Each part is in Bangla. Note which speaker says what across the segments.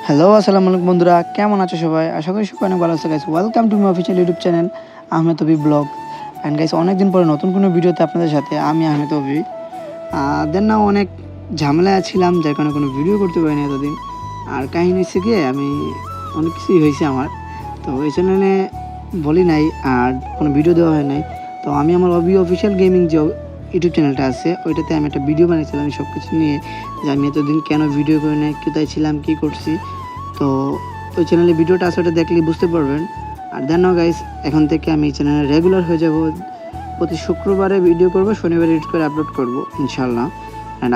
Speaker 1: হ্যালো, আসসালামু আলাইকুম বন্ধুরা, কেমন আছো সবাই? আশা করি সবাই অনেক ভালো আছো guys. Welcome to my official YouTube channel Ahmed Abhi blog. And guys, অনেকদিন পরে নতুন কোনো ভিডিওতে আপনাদের সাথে আমি আহমেদ অভি। দেন না অনেক ঝামেলায় ছিলাম, যার কারণে কোনো ভিডিও করতে পারিনি এতদিন। আর কাহিনী হচ্ছে গিয়ে আমি অনেক কিছুই হয়েছে আমার, তো এই চ্যানেলে বলি নাই আর কোনো ভিডিও দেওয়া হয় নাই। তো আমি আমার অভি অফিসিয়াল গেমিং যে ইউটিউব চ্যানেলটা আছে, ওইটাতে আমি একটা ভিডিও বানিয়েছিলাম সব কিছু নিয়ে, যে আমি এতদিন কেন ভিডিও করি নাই, কোথায় ছিলাম, কী করছি। তো ওই চ্যানেলে ভিডিওটা আছে, ওটা দেখলে বুঝতে পারবেন। আর দেন গাইস, এখন থেকে আমি এই চ্যানেলে রেগুলার হয়ে যাব। প্রতি শুক্রবারে ভিডিও করব, শনিবারে এডিট করে আপলোড করব ইনশাল্লাহ। অ্যান্ড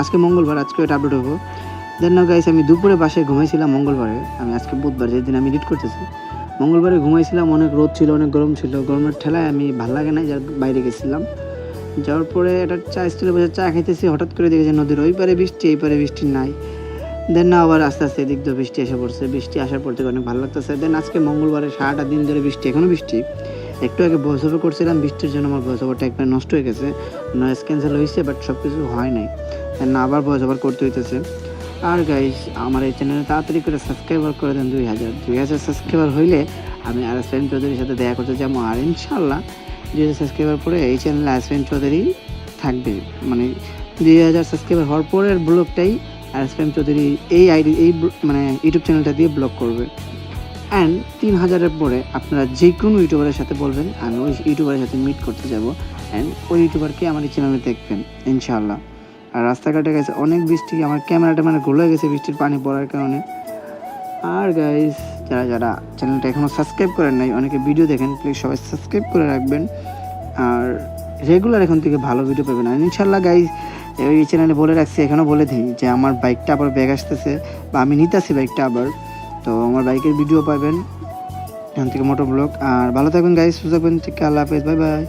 Speaker 1: আজকে মঙ্গলবার, আজকে এটা আপলোড হবো। দেন গাইস, আমি দুপুরে বাসায় ঘুমাইছিলাম মঙ্গলবারে। আমি আজকে বুধবার, যেদিন আমি এডিট করতেছি, মঙ্গলবারে ঘুমাইছিলাম। অনেক রোদ ছিল, অনেক গরম ছিল। গরমের ঠেলায় আমি ভালো লাগে না, যার বাইরে গেছিলাম। যাওয়ার পরে একটা চা স্টলে বসে চা খাইতেছি, হঠাৎ করে দেখেছি নদীর ওই পারে বৃষ্টি, এই পারে বৃষ্টি নাই। দেন না আবার আস্তে আস্তে এদিক দিয়ে বৃষ্টি এসে পড়ছে। বৃষ্টি আসার পর থেকে অনেক ভালো লাগতেছে। দেন আজকে মঙ্গলবারে সারাটা দিন ধরে বৃষ্টি, এখনও বৃষ্টি। একটু আগে ভয়েস ওভার করছিলাম, বৃষ্টির জন্য আমার ভয়েস ওভারটা একবার নষ্ট হয়ে গেছে, নয়েজ ক্যান্সেল হয়েছে, বাট সব কিছু হয় নাই। দেন না আবার ভয়েস ওভার করতে হইতেছে। আর গাইজ, আমার এই চ্যানেলে তাড়াতাড়ি করে সাবস্ক্রাইবার করে দেন। 2000 সাবস্ক্রাইবার হইলে আমি আরএসএন চৌধুরীর সাথে দেখা করতে যাবো। আর ইনশাল্লাহ 2000 সাবস্ক্রাইবার পরে এই চ্যানেলে আরএসএন চৌধুরী থাকবে। মানে 2000 সাবস্ক্রাইবার হওয়ার পরের ব্লগটাই আরএসএন চৌধুরী এই মানে ইউটিউব চ্যানেলটা দিয়ে ব্লগ করবে। অ্যান্ড 3000-এর পরে আপনারা যে কোনো ইউটিউবারের সাথে বলবেন, আমি ওই ইউটিউবারের সাথে মিট করতে যাব। অ্যান্ড ওই ইউটিউবারকে আমার এই চ্যানেলে দেখবেন ইনশাল্লাহ। আর রাস্তাঘাটে গেছে অনেক বৃষ্টি, আমার ক্যামেরাটা গলে গেছে বৃষ্টির পানি পড়ার কারণে। আর গাইস, যারা চ্যানেলটা এখনও সাবস্ক্রাইব করেন নাই, অনেকে ভিডিও দেখেন, প্লিজ সবাই সাবস্ক্রাইব করে রাখবেন। আর রেগুলার এখন থেকে ভালো ভিডিও পাবেন। আর ইনশাল্লাহ গাইস, এই চ্যানেলে বলে রাখছি, এখনও বলে দিই যে আমার বাইকটা আবার ব্যাগ আসতেছে, বা আমি নিতেছি বাইকটা আবার। তো আমার বাইকের ভিডিও পাবেন এখান থেকে, মোটর ব্লগ। আর ভালো থাকবেন গাইস, সুস্থ থাকবেন। ঠিক, আল্লাহ হাফেজ, বাই বাই।